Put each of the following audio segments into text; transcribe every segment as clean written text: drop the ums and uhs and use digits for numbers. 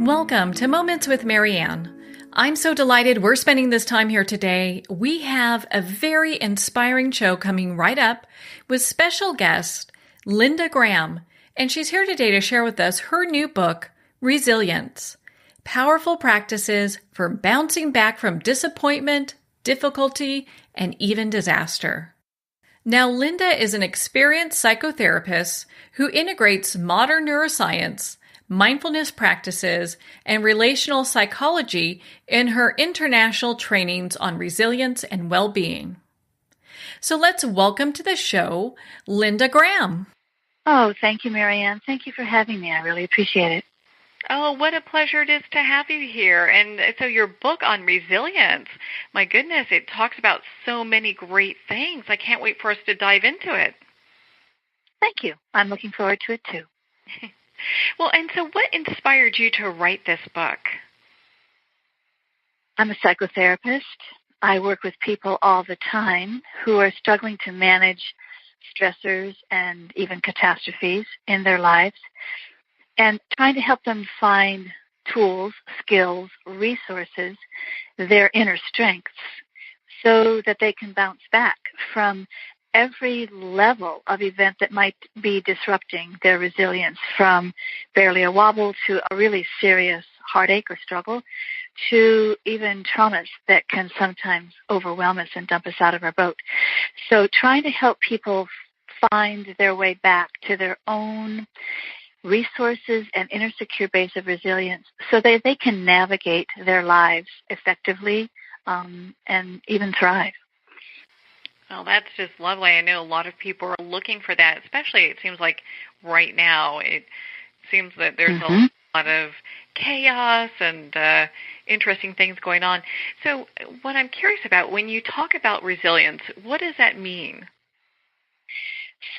Welcome to Moments with Marianne. I'm so delighted we're spending this time here today. We have a very inspiring show coming right up with special guest Linda Graham, and she's here today to share with us her new book, Resilience: Powerful Practices for Bouncing Back from Disappointment, Difficulty, and even Disaster. Now, Linda is an experienced psychotherapist who integrates modern neuroscience, mindfulness practices, and relational psychology in her international trainings on resilience and well-being. So let's welcome to the show, Linda Graham. Oh, thank you, Marianne. Thank you for having me. I really appreciate it. Oh, what a pleasure it is to have you here. And so your book on resilience, my goodness, it talks about so many great things. I can't wait for us to dive into it. Thank you. I'm looking forward to it, too. Well, and so what inspired you to write this book? I'm a psychotherapist. I work with people all the time who are struggling to manage stressors and even catastrophes in their lives, and trying to help them find tools, skills, resources, their inner strengths, so that they can bounce back from every level of event that might be disrupting their resilience, from barely a wobble to a really serious heartache or struggle, to even traumas that can sometimes overwhelm us and dump us out of our boat. So trying to help people find their way back to their own resources and inner secure base of resilience so that they can navigate their lives effectively and even thrive. Well, that's just lovely. I know a lot of people are looking for that, especially it seems like right now. It seems that there's a lot of chaos and interesting things going on. So what I'm curious about, when you talk about resilience, what does that mean?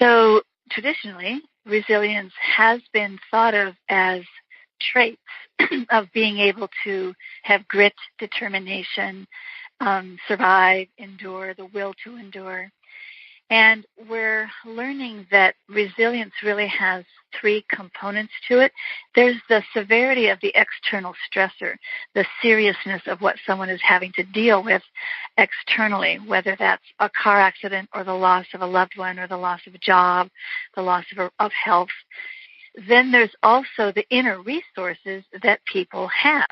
So traditionally, resilience has been thought of as traits of being able to have grit, determination, survive, endure, the will to endure. And we're learning that resilience really has three components to it. There's the severity of the external stressor, the seriousness of what someone is having to deal with externally, whether that's a car accident or the loss of a loved one or the loss of a job, the loss of health. Then there's also the inner resources that people have.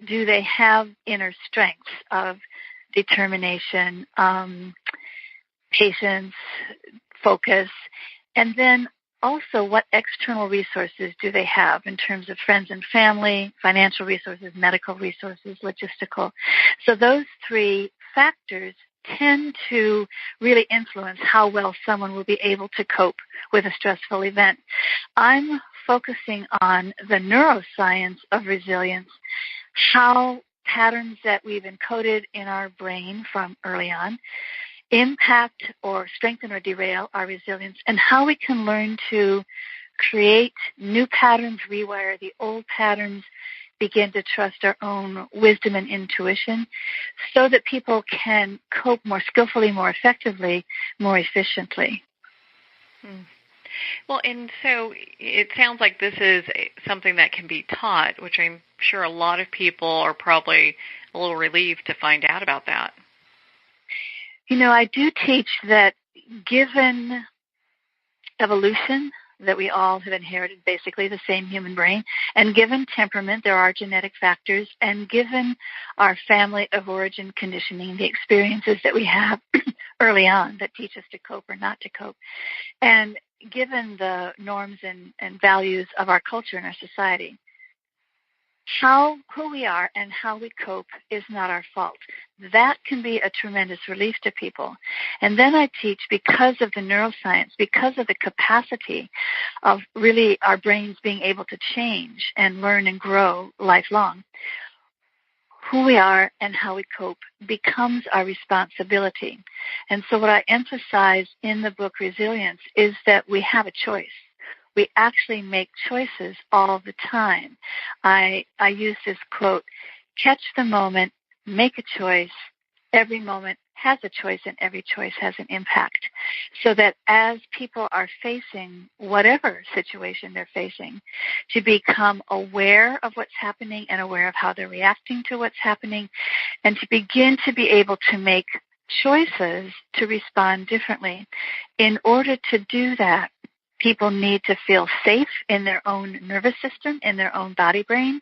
Do they have inner strengths of determination, patience, focus, and then also what external resources do they have in terms of friends and family, financial resources, medical resources, logistical. So those three factors tend to really influence how well someone will be able to cope with a stressful event. I'm focusing on the neuroscience of resilience, how patterns that we've encoded in our brain from early on impact or strengthen or derail our resilience, and how we can learn to create new patterns, rewire the old patterns, begin to trust our own wisdom and intuition so that people can cope more skillfully, more effectively, more efficiently. Well, and so it sounds like this is something that can be taught, which I'm sure a lot of people are probably a little relieved to find out about that. You know, I do teach that given evolution, that we all have inherited basically the same human brain, and given temperament, there are genetic factors, and given our family of origin conditioning, the experiences that we have early on that teach us to cope or not to cope, and given the norms and values of our culture and our society, who we are and how we cope is not our fault. That can be a tremendous relief to people. And then I teach, because of the neuroscience, because of the capacity of really our brains being able to change and learn and grow lifelong, who we are and how we cope becomes our responsibility. And so what I emphasize in the book Resilience is that we have a choice. We actually make choices all the time. I use this quote, catch the moment, make a choice, every moment has a choice and every choice has an impact. So that as people are facing whatever situation they're facing, to become aware of what's happening and aware of how they're reacting to what's happening, and to begin to be able to make choices to respond differently. In order to do that, people need to feel safe in their own nervous system, in their own body brain.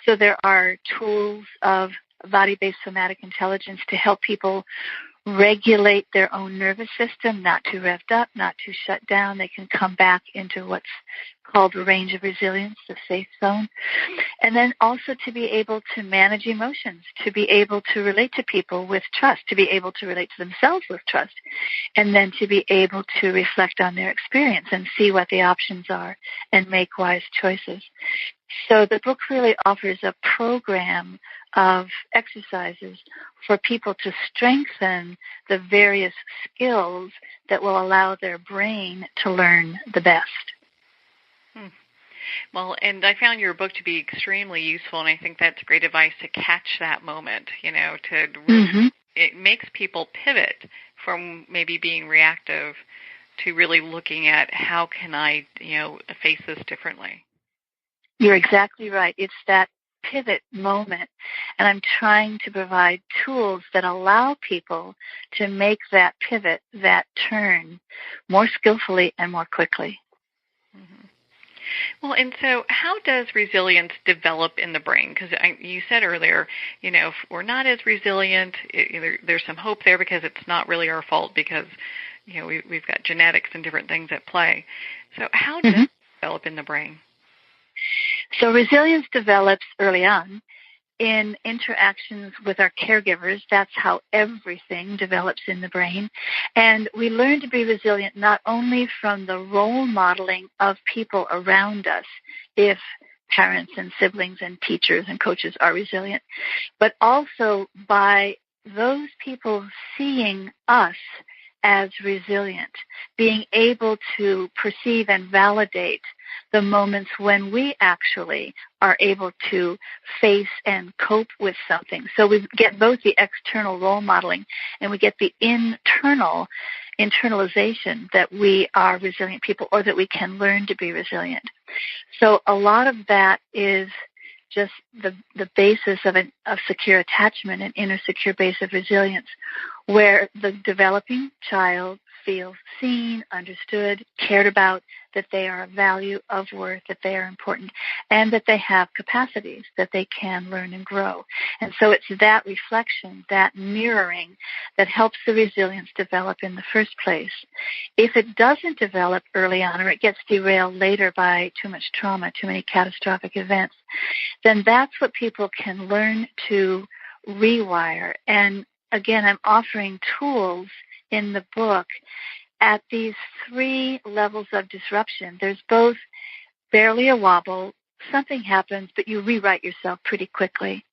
So there are tools of body-based somatic intelligence to help people regulate their own nervous system, not too revved up, not too shut down. They can come back into what's called a range of resilience, the safe zone. And then also to be able to manage emotions, to be able to relate to people with trust, to be able to relate to themselves with trust, and then to be able to reflect on their experience and see what the options are and make wise choices. So the book really offers a program of exercises for people to strengthen the various skills that will allow their brain to learn the best. Well, and I found your book to be extremely useful, and I think that's great advice to catch that moment, to really, it makes people pivot from maybe being reactive to really looking at how can I, face this differently. You're exactly right. It's that pivot moment, and I'm trying to provide tools that allow people to make that pivot, that turn, more skillfully and more quickly. Mm-hmm. Well, and so how does resilience develop in the brain? Because you said earlier, if we're not as resilient, there's some hope there because it's not really our fault because, we've got genetics and different things at play. So how does it develop in the brain? So resilience develops early on in interactions with our caregivers. That's how everything develops in the brain. And we learn to be resilient not only from the role modeling of people around us, if parents and siblings and teachers and coaches are resilient, but also by those people seeing us as resilient, being able to perceive and validate the moments when we actually are able to face and cope with something. So we get both the external role modeling and we get the internal internalization that we are resilient people or that we can learn to be resilient. So a lot of that is just the basis of secure attachment, an inner secure base of resilience, where the developing child feels seen, understood, cared about, that they are of value, of worth, that they are important, and that they have capacities, that they can learn and grow. And so it's that reflection, that mirroring, that helps the resilience develop in the first place. If it doesn't develop early on or it gets derailed later by too much trauma, too many catastrophic events, then that's what people can learn to rewire. And again, I'm offering tools in the book at these 3 levels of disruption. There's both barely a wobble, something happens, but you rewrite yourself pretty quickly.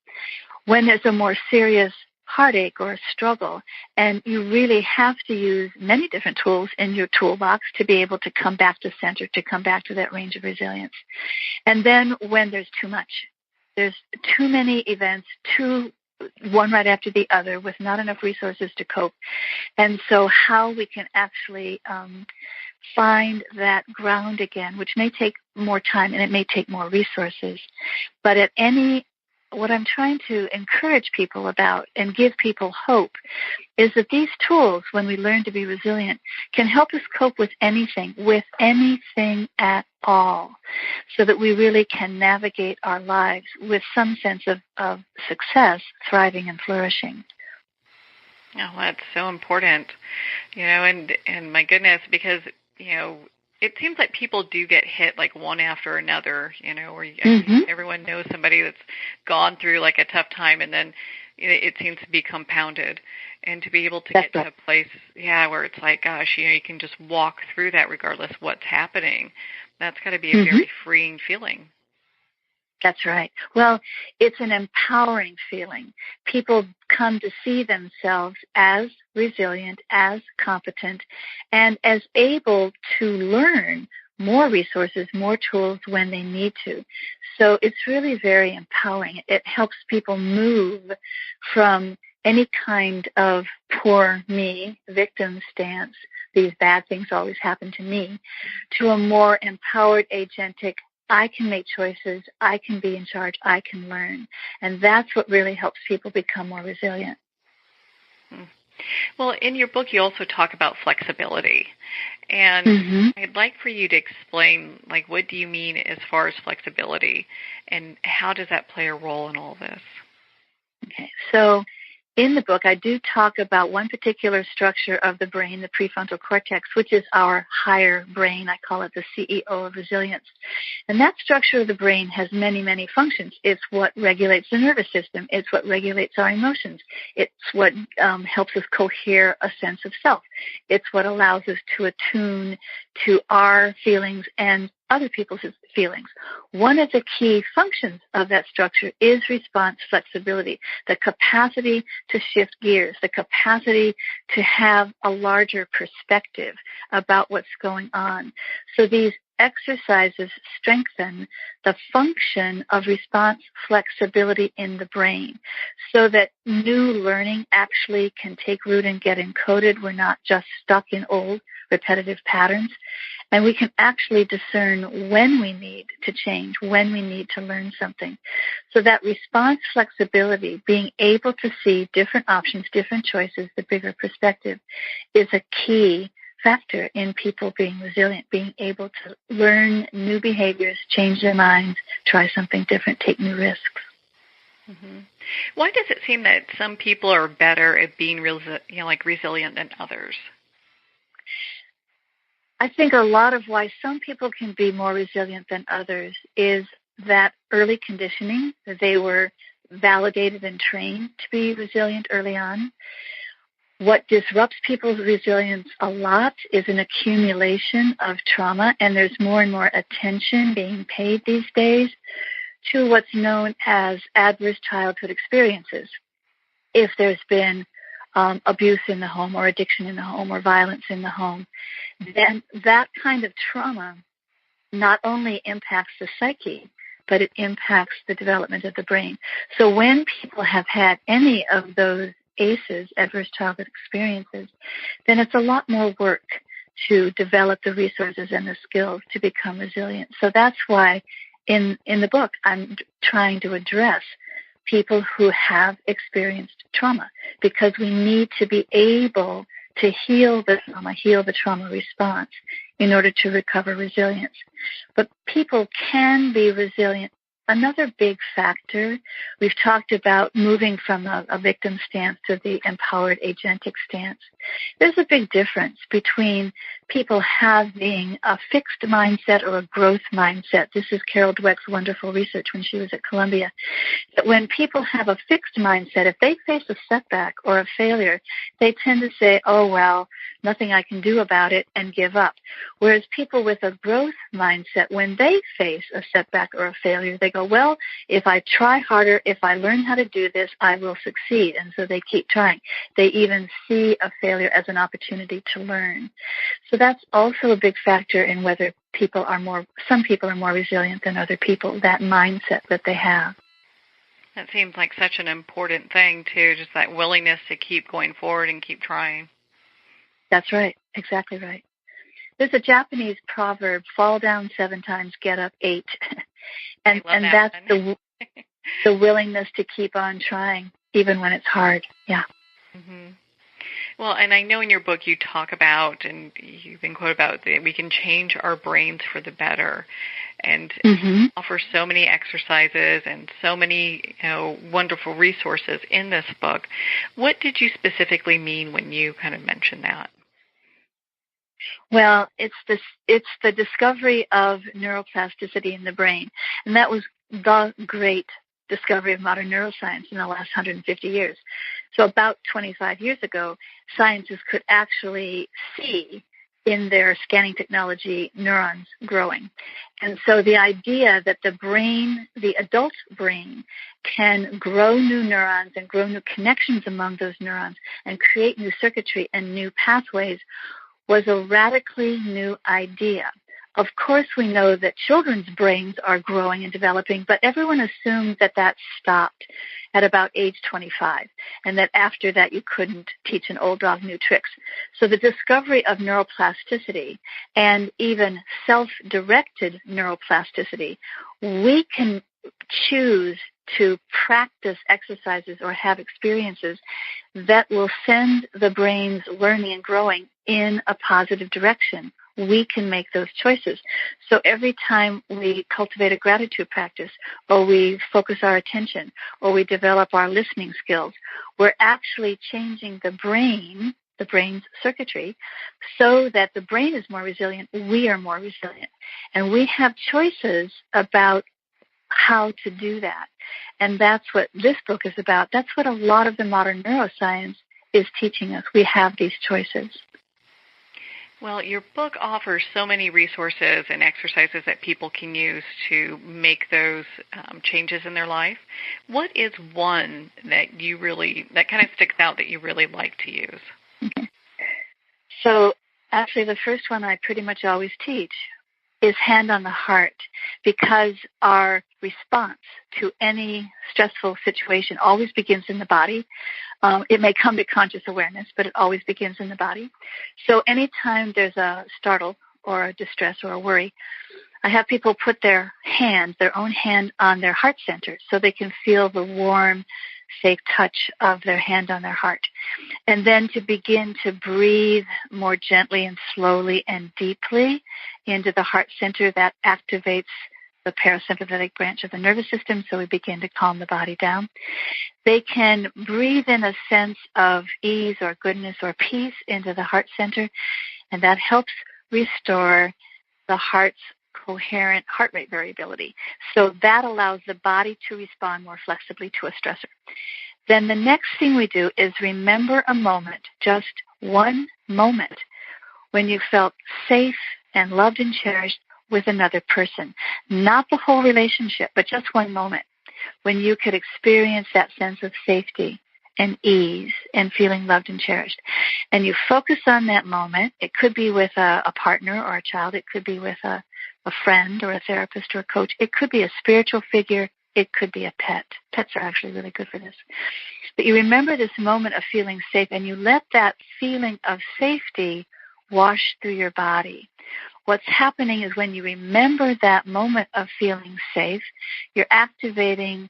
When there's a more serious heartache or a struggle, and you really have to use many different tools in your toolbox to be able to come back to center, to come back to that range of resilience. And then when there's too much, there's too many events, one right after the other with not enough resources to cope. And so how we can actually find that ground again, which may take more time and it may take more resources. But what I'm trying to encourage people about and give people hope is that these tools, when we learn to be resilient, can help us cope with anything at all, so that we really can navigate our lives with some sense of success, thriving, and flourishing. Oh, that's so important, and my goodness, because, it seems like people do get hit like one after another, where everyone knows somebody that's gone through like a tough time, and then it seems to be compounded. And to be able to get to a place, where it's like, gosh, you can just walk through that regardless what's happening, that's got to be a very freeing feeling. That's right. Well, it's an empowering feeling. People come to see themselves as resilient, as competent, and as able to learn more resources, more tools when they need to. So it's really very empowering. It helps people move from any kind of poor me, victim stance, these bad things always happen to me, to a more empowered, agentic, I can make choices, I can be in charge, I can learn. And that's what really helps people become more resilient. Well, in your book, you also talk about flexibility. And I'd like for you to explain, like, what do you mean as far as flexibility, and how does that play a role in all this? Okay, so in the book, I do talk about one particular structure of the brain, the prefrontal cortex, which is our higher brain. I call it the CEO of resilience. And that structure of the brain has many, many functions. It's what regulates the nervous system. It's what regulates our emotions. It's what helps us cohere a sense of self. It's what allows us to attune to our feelings and other people's feelings. One of the key functions of that structure is response flexibility, the capacity to shift gears, the capacity to have a larger perspective about what's going on. So these exercises strengthen the function of response flexibility in the brain so that new learning actually can take root and get encoded. We're not just stuck in old repetitive patterns. And we can actually discern when we need to change, when we need to learn something. So that response flexibility, being able to see different options, different choices, the bigger perspective, is a key factor in people being resilient, being able to learn new behaviors, change their minds, try something different, take new risks. Why does it seem that some people are better at being resilient than others? I think a lot of why some people can be more resilient than others is that early conditioning, that they were validated and trained to be resilient early on. What disrupts people's resilience a lot is an accumulation of trauma, and there's more and more attention being paid these days to what's known as adverse childhood experiences. If there's been abuse in the home or addiction in the home or violence in the home, then that kind of trauma not only impacts the psyche, but it impacts the development of the brain. So when people have had any of those ACEs, adverse childhood experiences, then it's a lot more work to develop the resources and the skills to become resilient. So that's why in the book I'm trying to address people who have experienced trauma, because we need to be able to heal the trauma response in order to recover resilience. But people can be resilient. Another big factor, we've talked about moving from a victim stance to the empowered agentic stance. There's a big difference between people having a fixed mindset or a growth mindset. This is Carol Dweck's wonderful research when she was at Columbia. That when people have a fixed mindset, if they face a setback or a failure, they tend to say, oh, well, nothing I can do about it, and give up. Whereas people with a growth mindset, when they face a setback or a failure, they go, well, if I try harder, if I learn how to do this, I will succeed. And so they keep trying. They even see a failure as an opportunity to learn. So that's also a big factor in whether some people are more resilient than other people, that mindset that they have. That seems like such an important thing, too, just that willingness to keep going forward and keep trying. That's right. Exactly right. There's a Japanese proverb, fall down 7 times, get up 8. and that's the willingness to keep on trying, even when it's hard. Yeah. Mm-hmm. Well, and I know in your book you talk about, and you've been quoted about, that we can change our brains for the better, and offer so many exercises and so many wonderful resources in this book. What did you specifically mean when you kind of mentioned that? Well, it's the discovery of neuroplasticity in the brain, and that was the great discovery of modern neuroscience in the last 150 years. So about 25 years ago, scientists could actually see in their scanning technology neurons growing. And so the idea that the brain, the adult brain, can grow new neurons and grow new connections among those neurons and create new circuitry and new pathways was a radically new idea, Of course, we know that children's brains are growing and developing, but everyone assumes that that stopped at about age 25, and that after that you couldn't teach an old dog new tricks. So the discovery of neuroplasticity and even self-directed neuroplasticity, we can choose to practice exercises or have experiences that will send the brain's learning and growing in a positive direction. We can make those choices. So every time we cultivate a gratitude practice, or we focus our attention, or we develop our listening skills, we're actually changing the brain's circuitry, so that the brain is more resilient, we are more resilient. And we have choices about how to do that. And that's what this book is about. That's what a lot of the modern neuroscience is teaching us. We have these choices. Well, your book offers so many resources and exercises that people can use to make those changes in their life. What is one that that kind of sticks out that you really like to use? Okay. So actually the first one I pretty much always teach is hand on the heart, because our response to any stressful situation always begins in the body. It may come to conscious awareness, but it always begins in the body. So anytime there's a startle or a distress or a worry, I have people put their own hand on their heart center, so they can feel the warm, safe touch of their hand on their heart. And then to begin to breathe more gently and slowly and deeply into the heart center. That activates the parasympathetic branch of the nervous system, so we begin to calm the body down. They can breathe in a sense of ease or goodness or peace into the heart center, and that helps restore the heart's coherent heart rate variability. So that allows the body to respond more flexibly to a stressor. Then the next thing we do is remember a moment, just one moment, when you felt safe and loved and cherished with another person. Not the whole relationship, but just one moment when you could experience that sense of safety and ease and feeling loved and cherished. And you focus on that moment. It could be with a partner or a child. It could be with a friend or a therapist or a coach. It could be a spiritual figure. It could be a pet. Pets are actually really good for this. But you remember this moment of feeling safe, and you let that feeling of safety wash through your body. What's happening is when you remember that moment of feeling safe, you're activating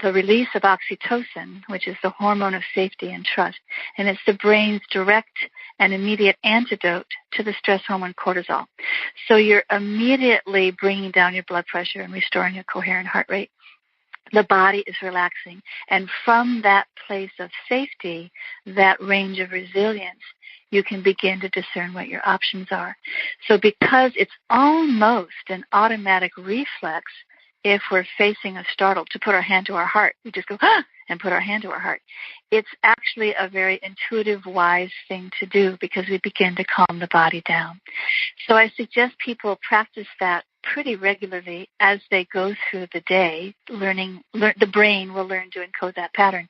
the release of oxytocin, which is the hormone of safety and trust, and it's the brain's direct and immediate antidote to the stress hormone cortisol. So you're immediately bringing down your blood pressure and restoring a coherent heart rate. The body is relaxing, and from that place of safety, that range of resilience, you can begin to discern what your options are. So because it's almost an automatic reflex, if we're facing a startle, to put our hand to our heart, we just go, ah, and put our hand to our heart. It's actually a very intuitive, wise thing to do, because we begin to calm the body down. So I suggest people practice that pretty regularly as they go through the day. The brain will learn to encode that pattern,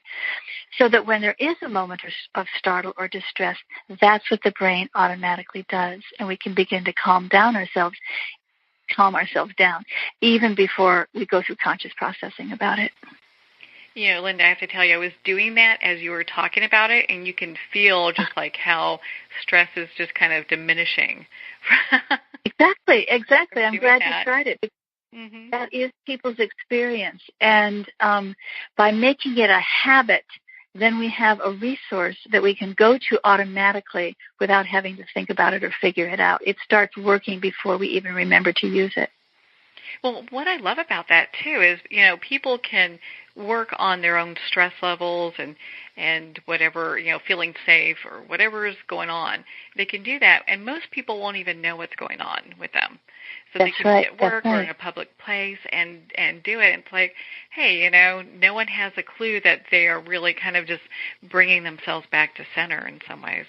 so that when there is a moment of startle or distress, that's what the brain automatically does, and we can begin to calm ourselves down, even before we go through conscious processing about it. You know, Linda, I have to tell you, I was doing that as you were talking about it, and you can feel just like how stress is just kind of diminishing. Exactly. I'm glad you tried it. Mm-hmm. That is people's experience. And by making it a habit, then we have a resource that we can go to automatically without having to think about it or figure it out. It starts working before we even remember to use it. Well, what I love about that, too, is, people can work on their own stress levels and whatever, feeling safe or whatever is going on. They can do that, and most people won't even know what's going on with them. So That's they can right. be at work or in a public place and do it. And it's like, hey, no one has a clue that they are really kind of just bringing themselves back to center in some ways,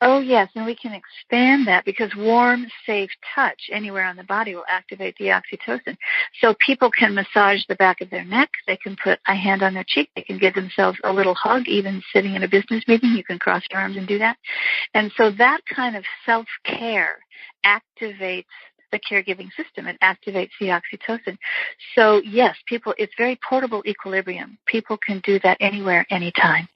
Oh, yes, and we can expand that, because warm, safe touch anywhere on the body will activate the oxytocin. So people can massage the back of their neck. They can put a hand on their cheek. They can give themselves a little hug, even sitting in a business meeting. You can cross your arms and do that. And so that kind of self-care activates the caregiving system. It activates the oxytocin. So yes, it's very portable equilibrium. People can do that anywhere, anytime.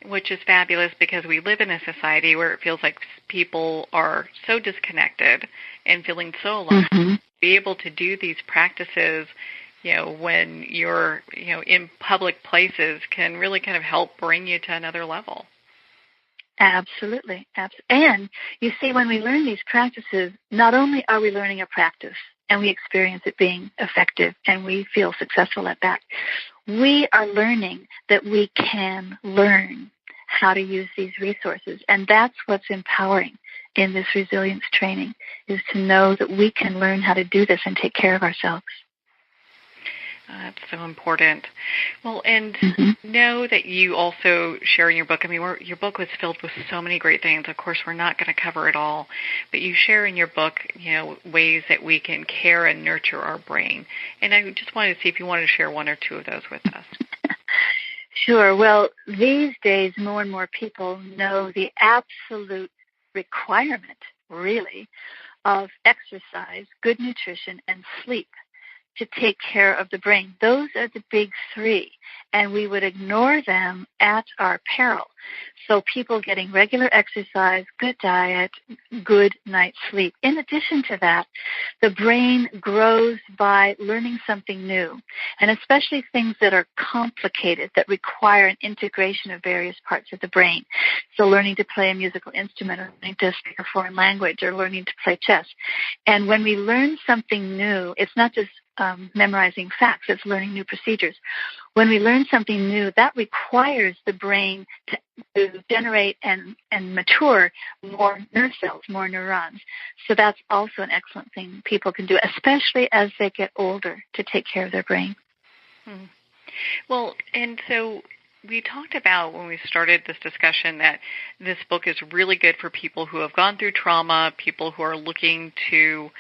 Which is fabulous because we live in a society where it feels like people are so disconnected and feeling so alone. Mm-hmm. Be able to do these practices, when you're, in public places can really kind of help bring you to another level. Absolutely. And you see, when we learn these practices, not only are we learning a practice and we experience it being effective and we feel successful at that, we are learning that we can learn how to use these resources. And that's what's empowering in this resilience training, is to know that we can learn how to do this and take care of ourselves. That's so important. Well, and know that you also share in your book, your book was filled with so many great things. Of course, we're not going to cover it all, but you share in your book, ways that we can care and nurture our brain. And I just wanted to see if you wanted to share one or two of those with us. Sure. Well, these days, more and more people know the absolute requirement, really, of exercise, good nutrition, and sleep to take care of the brain. Those are the big three, and we would ignore them at our peril. So people getting regular exercise, good diet, good night's sleep. In addition to that, the brain grows by learning something new, and especially things that are complicated, that require an integration of various parts of the brain. So learning to play a musical instrument, or learning to speak a foreign language, or learning to play chess. And when we learn something new, it's not just memorizing facts, it's learning new procedures. When we learn something new, that requires the brain to generate and mature more nerve cells, more neurons. So that's also an excellent thing people can do, especially as they get older, to take care of their brain. Well, and so we talked about when we started this discussion that this book is really good for people who have gone through trauma, people who are looking to,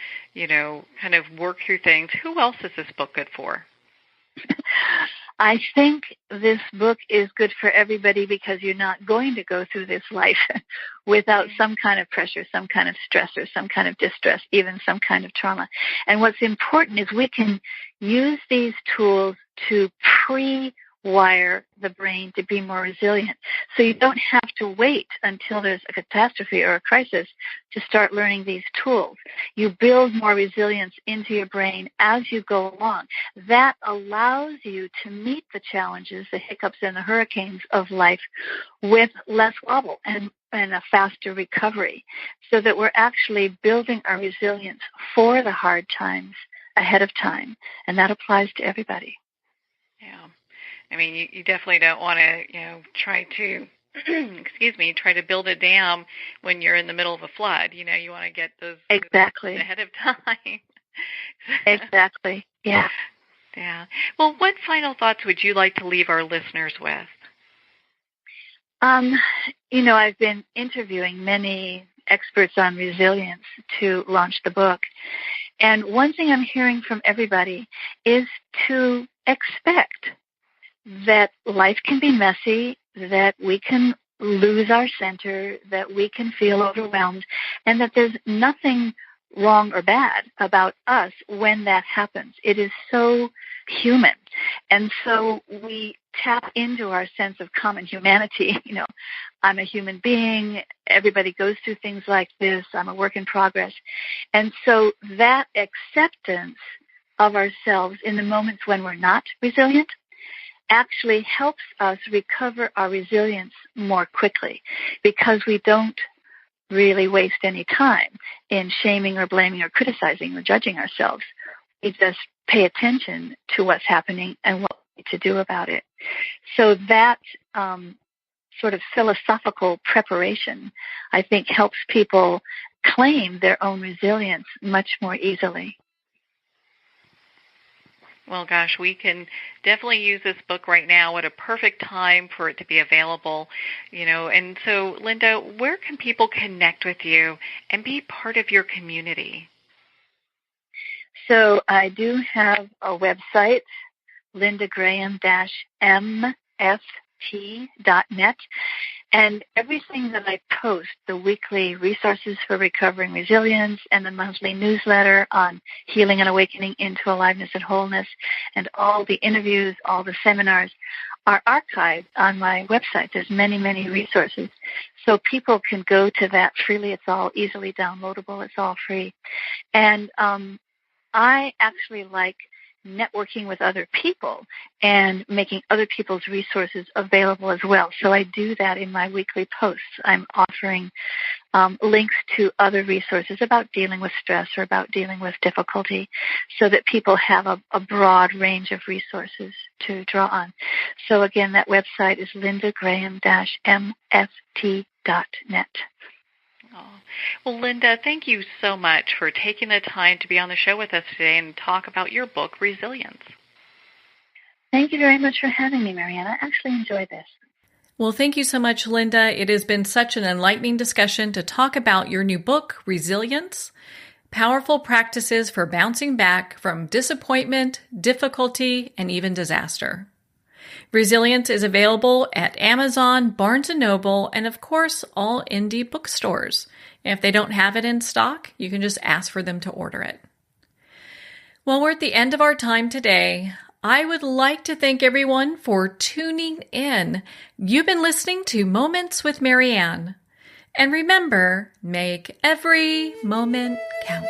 kind of work through things. Who else is this book good for? I think this book is good for everybody because you're not going to go through this life without some kind of pressure, some kind of stress, or some kind of distress, even some kind of trauma. And what's important is we can use these tools to wire the brain to be more resilient. So you don't have to wait until there's a catastrophe or a crisis to start learning these tools. You build more resilience into your brain as you go along. That allows you to meet the challenges, the hiccups and the hurricanes of life with less wobble and a faster recovery, so that we're actually building our resilience for the hard times ahead of time. And that applies to everybody. Yeah. You definitely don't want to, try to, try to build a dam when you're in the middle of a flood. You want to get those exactly ahead of time. Exactly. Yeah. Yeah. Well, what final thoughts would you like to leave our listeners with? I've been interviewing many experts on resilience to launch the book. And one thing I'm hearing from everybody is to expect that life can be messy, that we can lose our center, that we can feel overwhelmed, and that there's nothing wrong or bad about us when that happens. It is so human. And so we tap into our sense of common humanity. I'm a human being. Everybody goes through things like this. I'm a work in progress. And so that acceptance of ourselves in the moments when we're not resilient actually helps us recover our resilience more quickly, because we don't really waste any time in shaming or blaming or criticizing or judging ourselves. We just pay attention to what's happening and what we need to do about it. So that sort of philosophical preparation, I think, helps people claim their own resilience much more easily. Well, gosh, we can definitely use this book right now at a perfect time for it to be available, And so, Linda, where can people connect with you and be part of your community? So I do have a website, lindagraham-mft.net. And everything that I post, the weekly resources for recovering resilience and the monthly newsletter on healing and awakening into aliveness and wholeness, and all the interviews, all the seminars are archived on my website. There's many, many resources. So people can go to that freely. It's all easily downloadable. It's all free. And I actually like networking with other people and making other people's resources available as well. So I do that in my weekly posts. I'm offering links to other resources about dealing with stress or about dealing with difficulty so that people have a broad range of resources to draw on. So again, that website is lindagraham-mft.net. Oh. Well, Linda, thank you so much for taking the time to be on the show with us today and talk about your book, Resilience. Thank you very much for having me, Marianne. I actually enjoyed this. Well, thank you so much, Linda. It has been such an enlightening discussion to talk about your new book, Resilience, Powerful Practices for Bouncing Back from Disappointment, Difficulty, and even Disaster. Resilience is available at Amazon, Barnes & Noble, and of course, all indie bookstores. If they don't have it in stock, you can just ask for them to order it. Well, we're at the end of our time today. I would like to thank everyone for tuning in. You've been listening to Moments with Marianne. And remember, make every moment count.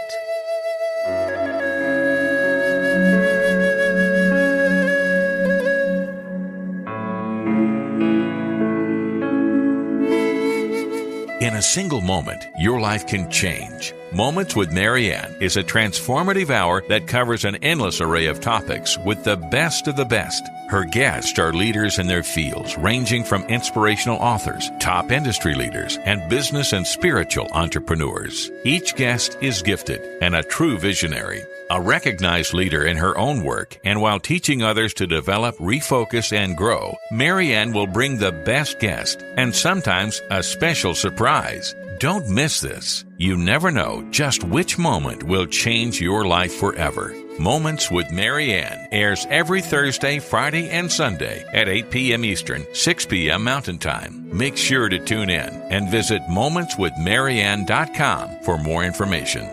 In a single moment, your life can change. Moments with Marianne is a transformative hour that covers an endless array of topics with the best of the best. Her guests are leaders in their fields, ranging from inspirational authors, top industry leaders, and business and spiritual entrepreneurs. Each guest is gifted and a true visionary, a recognized leader in her own work, and while teaching others to develop, refocus, and grow, Marianne will bring the best guest and sometimes a special surprise. Don't miss this. You never know just which moment will change your life forever. Moments with Marianne airs every Thursday, Friday, and Sunday at 8 p.m. Eastern, 6 p.m. Mountain Time. Make sure to tune in and visit momentswithmarianne.com for more information.